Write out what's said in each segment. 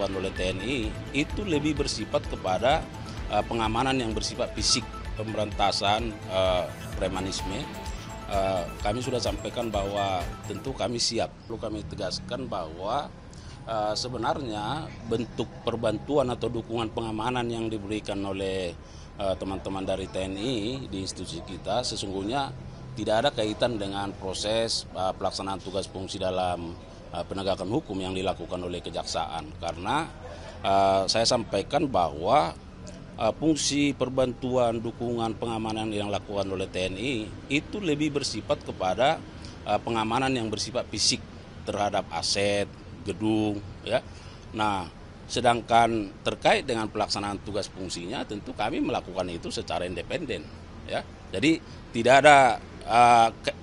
dilakukan oleh TNI itu lebih bersifat kepada pengamanan yang bersifat fisik, pemberantasan premanisme. Kami sudah sampaikan bahwa tentu kami siap. Perlu kami tegaskan bahwa sebenarnya bentuk perbantuan atau dukungan pengamanan yang diberikan oleh teman-teman dari TNI di institusi kita sesungguhnya tidak ada kaitan dengan proses pelaksanaan tugas fungsi dalam penegakan hukum yang dilakukan oleh kejaksaan. Karena saya sampaikan bahwa fungsi perbantuan, dukungan, pengamanan yang dilakukan oleh TNI itu lebih bersifat kepada pengamanan yang bersifat fisik terhadap aset, gedung, ya. Nah, sedangkan terkait dengan pelaksanaan tugas fungsinya, tentu kami melakukan itu secara independen, ya. Jadi tidak ada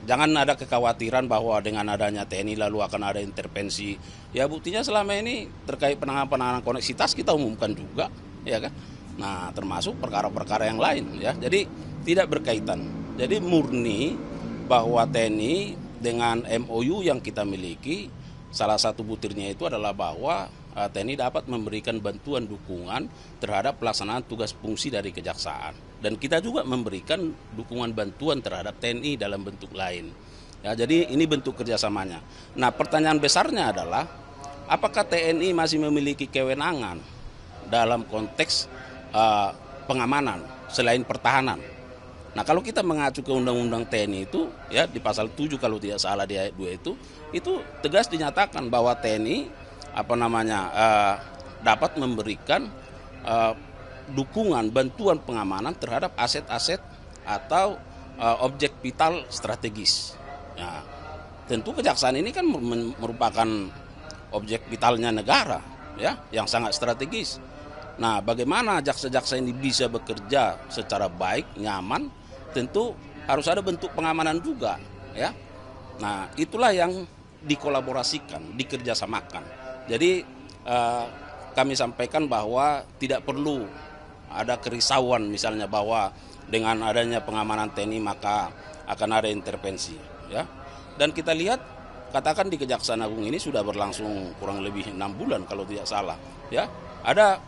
jangan ada kekhawatiran bahwa dengan adanya TNI lalu akan ada intervensi. Ya buktinya selama ini terkait penanganan koneksitas kita umumkan juga, ya kan. Nah, termasuk perkara-perkara yang lain, ya. Jadi tidak berkaitan. Jadi murni bahwa TNI dengan MOU yang kita miliki, salah satu butirnya itu adalah bahwa TNI dapat memberikan bantuan dukungan terhadap pelaksanaan tugas fungsi dari kejaksaan. Dan kita juga memberikan dukungan bantuan terhadap TNI dalam bentuk lain. Ya, jadi ini bentuk kerjasamanya. Nah, pertanyaan besarnya adalah apakah TNI masih memiliki kewenangan dalam konteks pengamanan selain pertahanan? Nah, kalau kita mengacu ke Undang-Undang TNI itu, ya di pasal 7 kalau tidak salah di ayat 2 itu tegas dinyatakan bahwa TNI dapat memberikan dukungan bantuan pengamanan terhadap aset-aset atau objek vital strategis. Nah, tentu kejaksaan ini kan merupakan objek vitalnya negara, ya, yang sangat strategis. Nah, bagaimana jaksa-jaksa ini bisa bekerja secara baik, nyaman, tentu harus ada bentuk pengamanan juga, ya. Nah, itulah yang dikolaborasikan, dikerjasamakan. Jadi kami sampaikan bahwa tidak perlu ada kerisauan misalnya bahwa dengan adanya pengamanan TNI maka akan ada intervensi, ya. Dan kita lihat katakan di Kejaksaan Agung ini sudah berlangsung kurang lebih 6 bulan kalau tidak salah, ya. Ada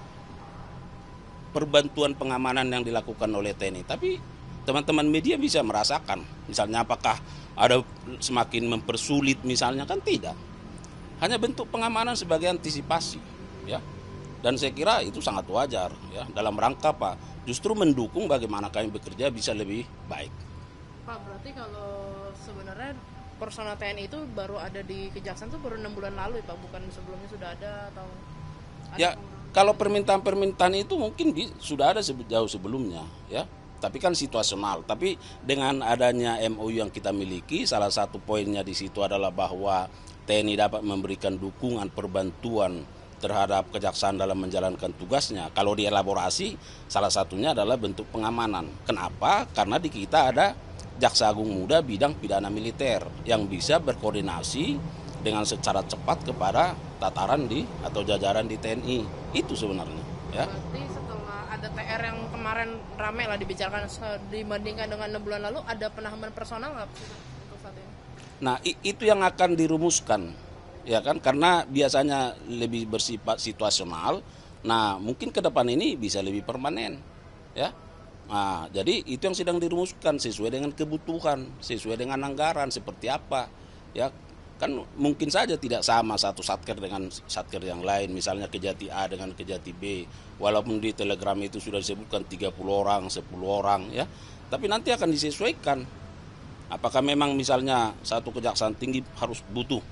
perbantuan pengamanan yang dilakukan oleh TNI, tapi teman-teman media bisa merasakan misalnya apakah ada semakin mempersulit misalnya, kan tidak. Hanya bentuk pengamanan sebagai antisipasi, ya. Dan saya kira itu sangat wajar, ya, dalam rangka Pak justru mendukung bagaimana kami bekerja bisa lebih baik. Pak, berarti kalau sebenarnya personal TNI itu baru ada di Kejaksaan itu baru 6 bulan lalu ya Pak, bukan sebelumnya sudah ada atau ada? Ya, kalau permintaan-permintaan itu mungkin sudah ada jauh sebelumnya, ya. Tapi kan situasional. Tapi dengan adanya MOU yang kita miliki, salah satu poinnya di situ adalah bahwa TNI dapat memberikan dukungan perbantuan terhadap kejaksaan dalam menjalankan tugasnya. Kalau dielaborasi, salah satunya adalah bentuk pengamanan. Kenapa? Karena di kita ada Jaksa Agung Muda bidang pidana militer yang bisa berkoordinasi dengan secara cepat kepada tataran atau jajaran di TNI. Itu sebenarnya, ya. Berarti setelah ada TR yang kemarin ramai lah dibicarakan dibandingkan dengan 6 bulan lalu, ada penahanan personal nggak untuk saat ini? Nah, itu yang akan dirumuskan, ya kan? Karena biasanya lebih bersifat situasional. Nah, mungkin ke depan ini bisa lebih permanen, ya. Nah, jadi itu yang sedang dirumuskan sesuai dengan kebutuhan, sesuai dengan anggaran seperti apa, ya. Kan mungkin saja tidak sama satu satker dengan satker yang lain, misalnya Kejati A dengan Kejati B, walaupun di telegram itu sudah disebutkan 30 orang, 10 orang, ya. Tapi nanti akan disesuaikan. Apakah memang misalnya satu kejaksaan tinggi harus butuh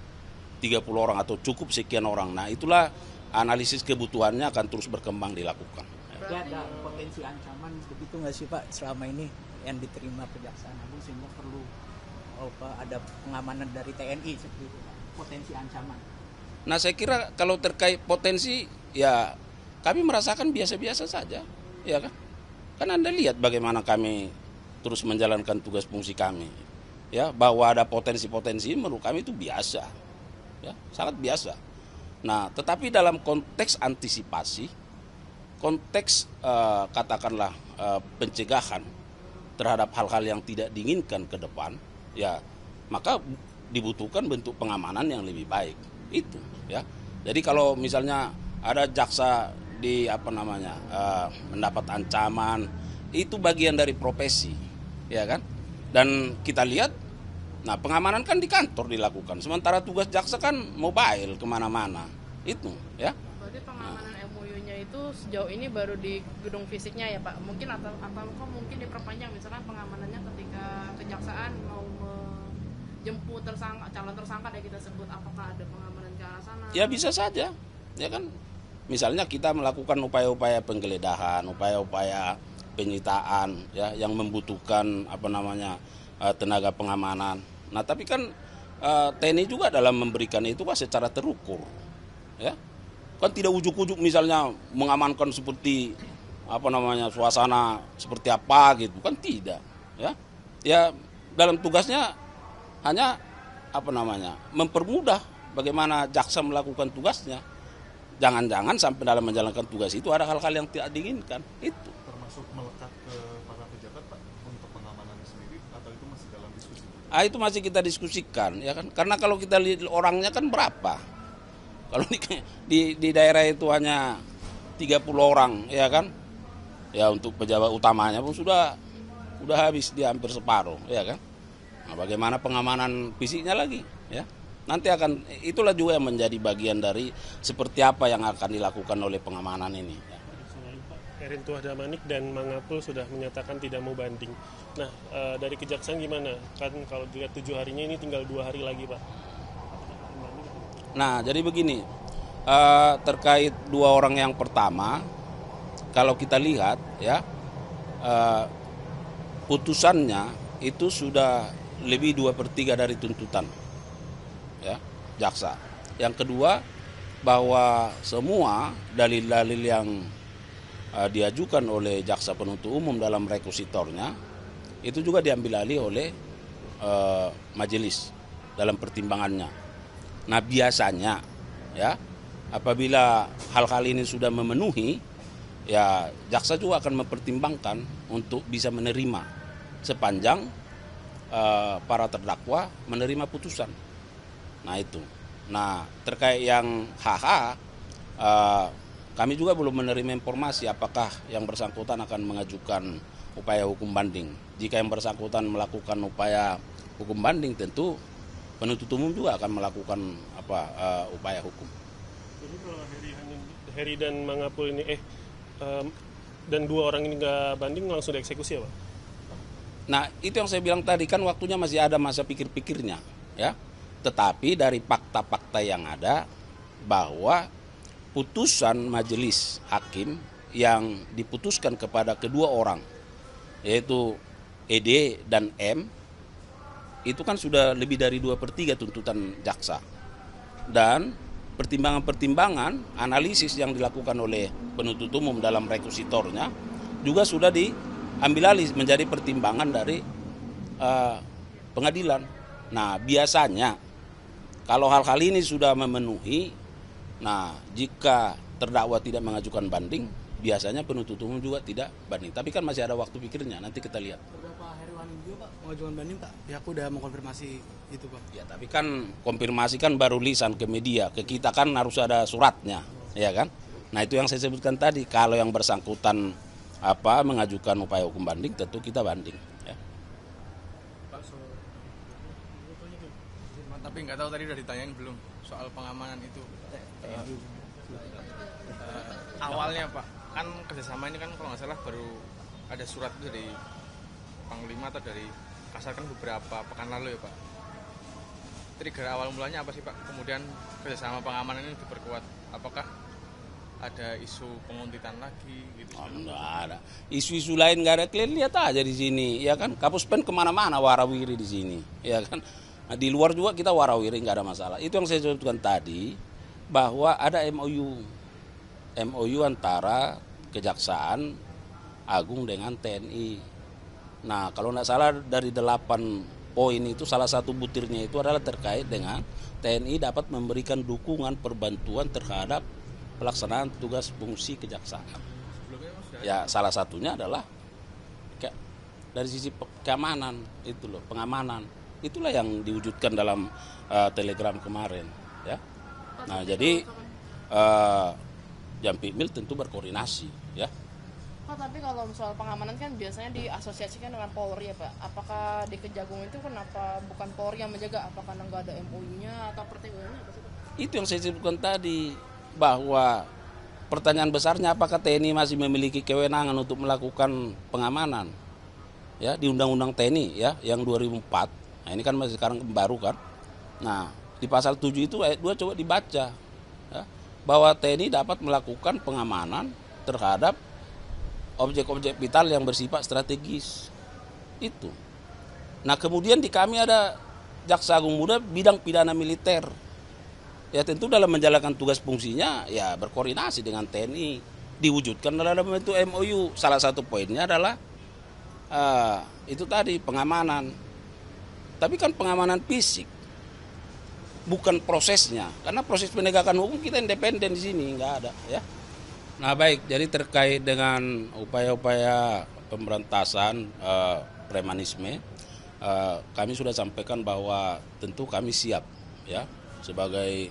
30 orang atau cukup sekian orang. Nah, itulah analisis kebutuhannya akan terus berkembang dilakukan. Berarti ada potensi ancaman begitu nggak sih Pak selama ini yang diterima Kejaksaan Agung sehingga perlu ada pengamanan dari TNI seperti itu, potensi ancaman? Nah, saya kira kalau terkait potensi, ya kami merasakan biasa-biasa saja, ya kan? Kan Anda lihat bagaimana kami terus menjalankan tugas fungsi kami, ya, bahwa ada potensi-potensi menurut kami itu biasa, ya, sangat biasa. Nah, tetapi dalam konteks antisipasi, konteks katakanlah pencegahan terhadap hal-hal yang tidak diinginkan ke depan, ya, maka dibutuhkan bentuk pengamanan yang lebih baik itu, ya. Jadi kalau misalnya ada jaksa mendapat ancaman, itu bagian dari profesi, ya kan? Dan kita lihat, nah pengamanan kan di kantor dilakukan, sementara tugas jaksa kan mobile kemana-mana, itu, ya. Berarti pengamanan MOU-nya itu sejauh ini baru di gedung fisiknya ya Pak? Mungkin atau kok mungkin diperpanjang, misalnya pengamanannya ketika kejaksaan mau menjemput calon tersangka yang kita sebut, apakah ada pengamanan ke arah sana? Ya bisa saja, ya kan? Misalnya kita melakukan upaya-upaya penggeledahan, upaya-upaya penyitaan, ya, yang membutuhkan tenaga pengamanan. Nah, tapi kan TNI juga dalam memberikan itu kan secara terukur, ya. Kan tidak ujuk-ujuk misalnya mengamankan seperti suasana seperti apa gitu, kan tidak, ya. Ya dalam tugasnya hanya mempermudah bagaimana jaksa melakukan tugasnya. Jangan-jangan sampai dalam menjalankan tugas itu ada hal-hal yang tidak diinginkan, itu. Termasuk melekat ke para pejabat Pak untuk pengamanan sendiri, atau itu masih dalam diskusi? Itu masih kita diskusikan, ya kan? Karena kalau kita lihat orangnya kan berapa? Kalau di daerah itu hanya 30 orang, ya kan? Ya untuk pejabat utamanya pun sudah habis, dia hampir separuh, ya kan? Nah, bagaimana pengamanan fisiknya lagi, ya? Nanti itulah juga yang menjadi bagian dari seperti apa yang akan dilakukan oleh pengamanan ini. Erin Tuah Damanik dan Mangapul sudah menyatakan tidak mau banding. Nah, dari kejaksaan gimana? Kan kalau dilihat 7 harinya ini tinggal 2 hari lagi Pak. Nah, jadi begini, terkait 2 orang yang pertama, kalau kita lihat, ya, putusannya itu sudah lebih 2/3 dari tuntutan, ya, jaksa. Yang kedua, bahwa semua dalil-dalil yang diajukan oleh jaksa penuntut umum dalam rekusitornya itu juga diambil alih oleh majelis dalam pertimbangannya. Nah, biasanya, ya, apabila hal-hal ini sudah memenuhi, ya jaksa juga akan mempertimbangkan untuk bisa menerima sepanjang para terdakwa menerima putusan. Nah, itu. Nah, terkait yang HH, kami juga belum menerima informasi apakah yang bersangkutan akan mengajukan upaya hukum banding. Jika yang bersangkutan melakukan upaya hukum banding, tentu penuntut umum juga akan melakukan upaya hukum. Jadi kalau Heri dan Mangapul ini dan 2 orang ini nggak banding, langsung dieksekusi ya Pak? Nah, itu yang saya bilang tadi, kan waktunya masih ada masa pikir-pikirnya, ya. Tetapi dari fakta-fakta yang ada, bahwa putusan majelis hakim yang diputuskan kepada kedua orang, yaitu ED dan M, itu kan sudah lebih dari 2/3 tuntutan jaksa. Dan pertimbangan-pertimbangan, analisis yang dilakukan oleh penuntut umum dalam rekusitornya juga sudah diambil alih menjadi pertimbangan dari pengadilan. Nah, biasanya kalau hal-hal ini sudah memenuhi, nah jika terdakwa tidak mengajukan banding, biasanya penuntut umum juga tidak banding. Tapi kan masih ada waktu pikirnya, nanti kita lihat. Beberapa hari juga Pak mengajukan banding Pak, ya aku udah mengkonfirmasi itu Pak. Ya, tapi kan konfirmasi kan baru lisan ke media, ke kita kan harus ada suratnya, ya kan? Nah, itu yang saya sebutkan tadi, kalau yang bersangkutan mengajukan upaya hukum banding, tentu kita banding, ya. Tapi nggak tahu tadi udah ditanyain belum soal pengamanan itu. Awalnya Pak, kan kerjasama ini kan kalau nggak salah baru ada surat dari Panglima atau dari Kasar kan beberapa pekan lalu ya Pak. Trigger awal mulanya apa sih Pak? Kemudian kerjasama pengamanan ini diperkuat. Apakah ada isu penguntitan lagi gitu? Enggak ada. Isu-isu lain nggak ada. Kalian lihat aja di sini, ya kan? Kapus Pen kemana-mana warawiri di sini, ya kan? Nah, di luar juga kita warawiri, nggak ada masalah. Itu yang saya sebutkan tadi, bahwa ada MOU antara Kejaksaan Agung dengan TNI. Nah, kalau nggak salah dari 8 poin itu, salah satu butirnya itu adalah terkait dengan TNI dapat memberikan dukungan perbantuan terhadap pelaksanaan tugas fungsi kejaksaan. Ya, salah satunya adalah dari sisi keamanan itu loh, pengamanan. Itulah yang diwujudkan dalam telegram kemarin, ya. Nah, jadi Jampitmil tentu berkoordinasi, ya. Pak, tapi kalau soal pengamanan kan biasanya diasosiasikan dengan Polri ya Pak. Apakah di Kejagung itu kenapa bukan Polri yang menjaga? Apakah nggak ada MOU-nya atau pertimbangannya apa sih Pak? Itu yang saya sebutkan tadi, bahwa pertanyaan besarnya apakah TNI masih memiliki kewenangan untuk melakukan pengamanan, ya, di Undang-Undang TNI ya yang 2004. Nah ini kan masih sekarang baru kan. Nah di pasal 7 itu ayat 2 coba dibaca, ya, bahwa TNI dapat melakukan pengamanan terhadap objek-objek vital yang bersifat strategis itu. Nah kemudian di kami ada Jaksa Agung Muda bidang pidana militer. Ya tentu dalam menjalankan tugas fungsinya ya berkoordinasi dengan TNI, diwujudkan dalam bentuk MOU. Salah satu poinnya adalah itu tadi pengamanan. Tapi kan pengamanan fisik, bukan prosesnya. Karena proses penegakan hukum kita independen di sini, nggak ada, ya. Nah baik, jadi terkait dengan upaya-upaya pemberantasan premanisme, kami sudah sampaikan bahwa tentu kami siap, ya, sebagai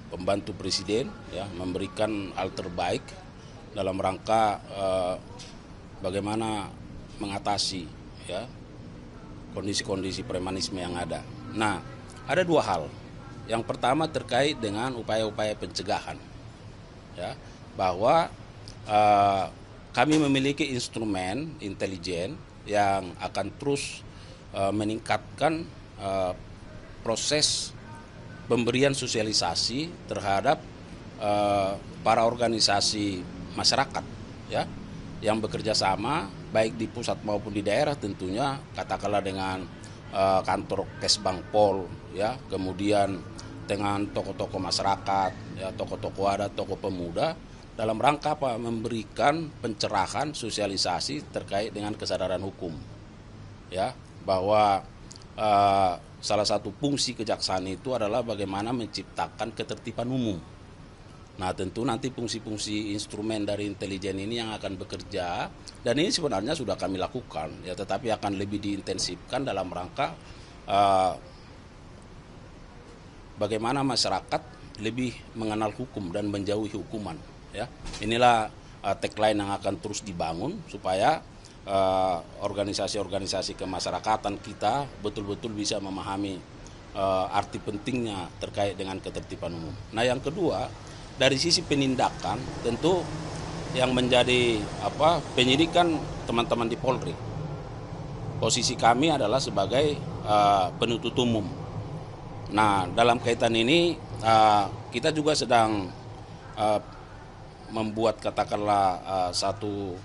pembantu presiden, ya, memberikan hal terbaik dalam rangka bagaimana mengatasi, ya, kondisi-kondisi premanisme yang ada. Nah, ada dua hal. Yang pertama terkait dengan upaya-upaya pencegahan, ya, bahwa kami memiliki instrumen intelijen yang akan terus meningkatkan proses pemberian sosialisasi terhadap para organisasi masyarakat, ya, yang bekerja sama baik di pusat maupun di daerah tentunya, katakanlah dengan kantor Kesbang Pol, ya, kemudian dengan tokoh-tokoh masyarakat, ya, tokoh-tokoh adat, tokoh pemuda, dalam rangka apa? Memberikan pencerahan sosialisasi terkait dengan kesadaran hukum, ya, bahwa salah satu fungsi kejaksaan itu adalah bagaimana menciptakan ketertiban umum. Nah tentu nanti fungsi-fungsi instrumen dari intelijen ini yang akan bekerja, dan ini sebenarnya sudah kami lakukan, ya, tetapi akan lebih diintensifkan dalam rangka bagaimana masyarakat lebih mengenal hukum dan menjauhi hukuman, ya. Inilah tagline yang akan terus dibangun supaya organisasi-organisasi kemasyarakatan kita betul-betul bisa memahami arti pentingnya terkait dengan ketertiban umum. Nah yang kedua, dari sisi penindakan tentu yang menjadi penyidikan teman-teman di Polri. Posisi kami adalah sebagai penuntut umum. Nah dalam kaitan ini kita juga sedang membuat katakanlah satu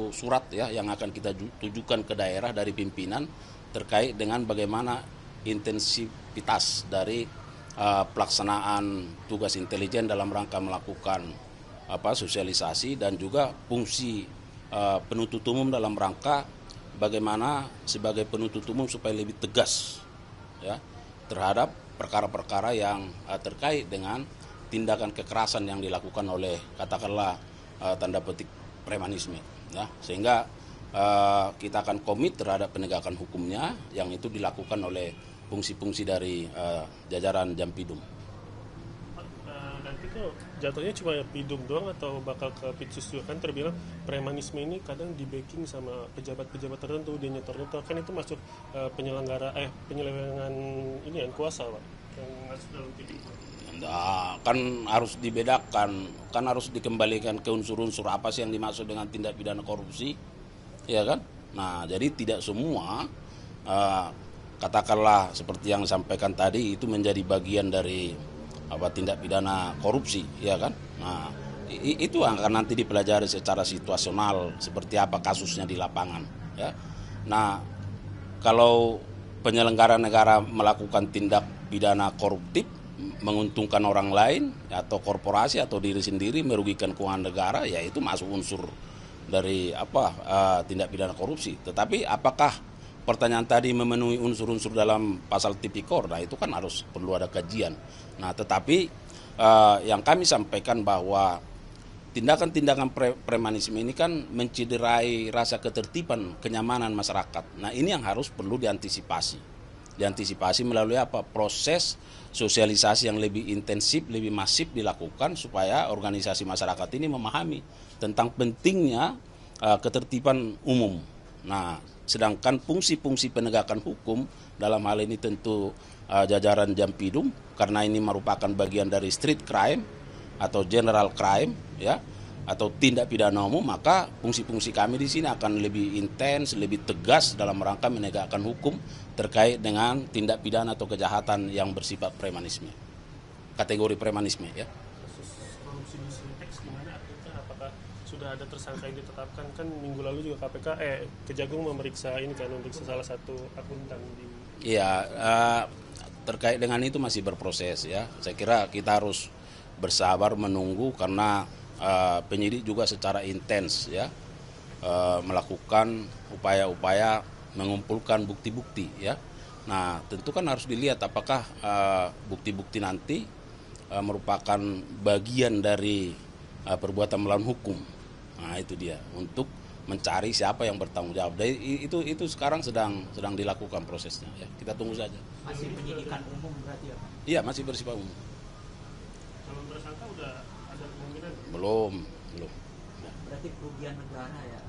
surat, ya, yang akan kita tujukan ke daerah dari pimpinan terkait dengan bagaimana intensivitas dari pelaksanaan tugas intelijen dalam rangka melakukan sosialisasi dan juga fungsi penuntut umum dalam rangka bagaimana sebagai penuntut umum supaya lebih tegas, ya, terhadap perkara-perkara yang terkait dengan tindakan kekerasan yang dilakukan oleh katakanlah tanda petik premanisme, ya, sehingga kita akan komit terhadap penegakan hukumnya yang itu dilakukan oleh fungsi-fungsi dari jajaran Jampidum. Nanti kok jatuhnya cuma Pidum doang atau bakal ke Pitsus juga? Kan terbilang premanisme ini kadang di backing sama pejabat-pejabat tertentu, dia nyetor-nyetor, kan itu masuk penyelewengan ini yang kuasa, Pak, yang masuk dalam Pidum. Nah, kan harus dibedakan, kan harus dikembalikan ke unsur-unsur apa sih yang dimaksud dengan tindak pidana korupsi, ya kan? Nah, jadi tidak semua katakanlah seperti yang disampaikan tadi itu menjadi bagian dari tindak pidana korupsi, ya kan? Nah, itu akan nanti dipelajari secara situasional seperti apa kasusnya di lapangan, ya. Nah, kalau penyelenggara negara melakukan tindak pidana koruptif menguntungkan orang lain atau korporasi atau diri sendiri merugikan keuangan negara, ya itu masuk unsur dari tindak pidana korupsi. Tetapi apakah pertanyaan tadi memenuhi unsur-unsur dalam pasal tipikor? Nah itu kan harus perlu ada kajian. Nah tetapi yang kami sampaikan bahwa tindakan-tindakan premanisme ini kan mencederai rasa ketertiban kenyamanan masyarakat. Nah ini yang harus perlu diantisipasi. diantisipasi melalui apa? Proses sosialisasi yang lebih intensif, lebih masif dilakukan supaya organisasi masyarakat ini memahami tentang pentingnya ketertiban umum. Nah, sedangkan fungsi-fungsi penegakan hukum dalam hal ini tentu jajaran Jampidum, karena ini merupakan bagian dari street crime atau general crime, ya, atau tindak pidana umum, maka fungsi-fungsi kami di sini akan lebih intens, lebih tegas dalam rangka menegakkan hukum terkait dengan tindak pidana atau kejahatan yang bersifat premanisme, kategori premanisme, ya. Kasus korupsi di Sintex gimana artinya? Apakah sudah ada tersangka yang ditetapkan? Kan minggu lalu juga Kejagung memeriksa salah satu akuntan di. Iya, terkait dengan itu masih berproses, ya. Saya kira kita harus bersabar menunggu karena penyidik juga secara intens, ya, melakukan upaya-upaya mengumpulkan bukti-bukti, ya. Nah, tentu kan harus dilihat apakah bukti-bukti nanti merupakan bagian dari perbuatan melawan hukum. Nah, itu dia, untuk mencari siapa yang bertanggung jawab. Itu sekarang sedang dilakukan prosesnya, ya. Kita tunggu saja. Masih penyidikan umum berarti ya Pak? Iya, masih bersifat umum. Kalau tersangka udah ada kemungkinan? Belum. Ya. Berarti kerugian negara ya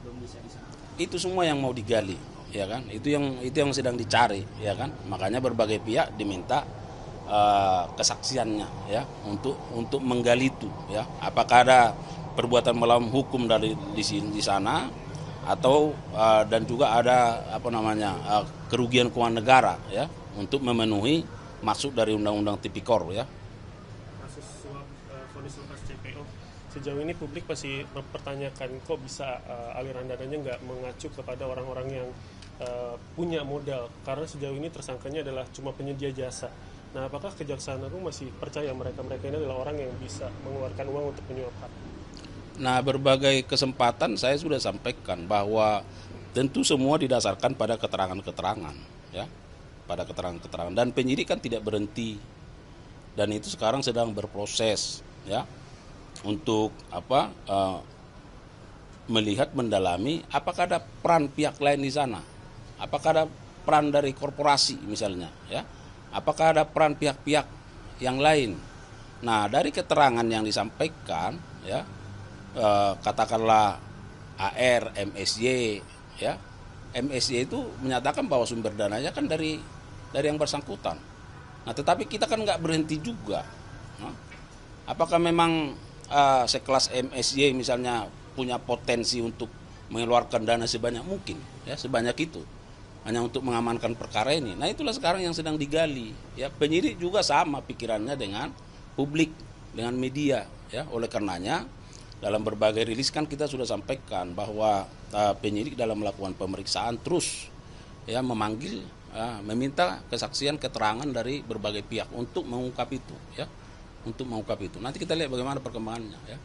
belum bisa disangka. Itu semua yang mau digali, ya kan? Itu yang sedang dicari, ya kan? Makanya berbagai pihak diminta kesaksiannya, ya, untuk menggali itu, ya. Apakah ada perbuatan melawan hukum di sana atau dan juga ada kerugian keuangan negara, ya, untuk memenuhi maksud dari Undang-Undang Tipikor, ya. Kasus suap vonis lepas CPO, sejauh ini publik masih mempertanyakan kok bisa aliran dananya nggak mengacu kepada orang-orang yang punya modal, karena sejauh ini tersangkanya adalah cuma penyedia jasa. Nah, apakah Kejaksaan Agung masih percaya mereka ini adalah orang yang bisa mengeluarkan uang untuk menyuapkan? Nah, berbagai kesempatan saya sudah sampaikan bahwa tentu semua didasarkan pada keterangan-keterangan, ya, pada keterangan-keterangan, dan penyidik kan tidak berhenti, dan itu sekarang sedang berproses, ya, untuk melihat, mendalami apakah ada peran pihak lain di sana, apakah ada peran dari korporasi misalnya, ya, apakah ada peran pihak-pihak yang lain. Nah, dari keterangan yang disampaikan, ya, katakanlah AR, MSY, ya, MSY itu menyatakan bahwa sumber dananya kan dari yang bersangkutan. Nah, tetapi kita kan nggak berhenti juga. Nah, apakah memang sekelas MSY misalnya punya potensi untuk mengeluarkan dana sebanyak mungkin, ya, sebanyak itu hanya untuk mengamankan perkara ini? Nah, itulah sekarang yang sedang digali, ya. Penyidik juga sama pikirannya dengan publik, dengan media, ya. Oleh karenanya dalam berbagai rilis kan kita sudah sampaikan bahwa penyidik dalam melakukan pemeriksaan terus, ya, memanggil, meminta kesaksian, keterangan dari berbagai pihak untuk mengungkap itu, ya, untuk mengungkap itu. Nanti kita lihat bagaimana perkembangannya, ya.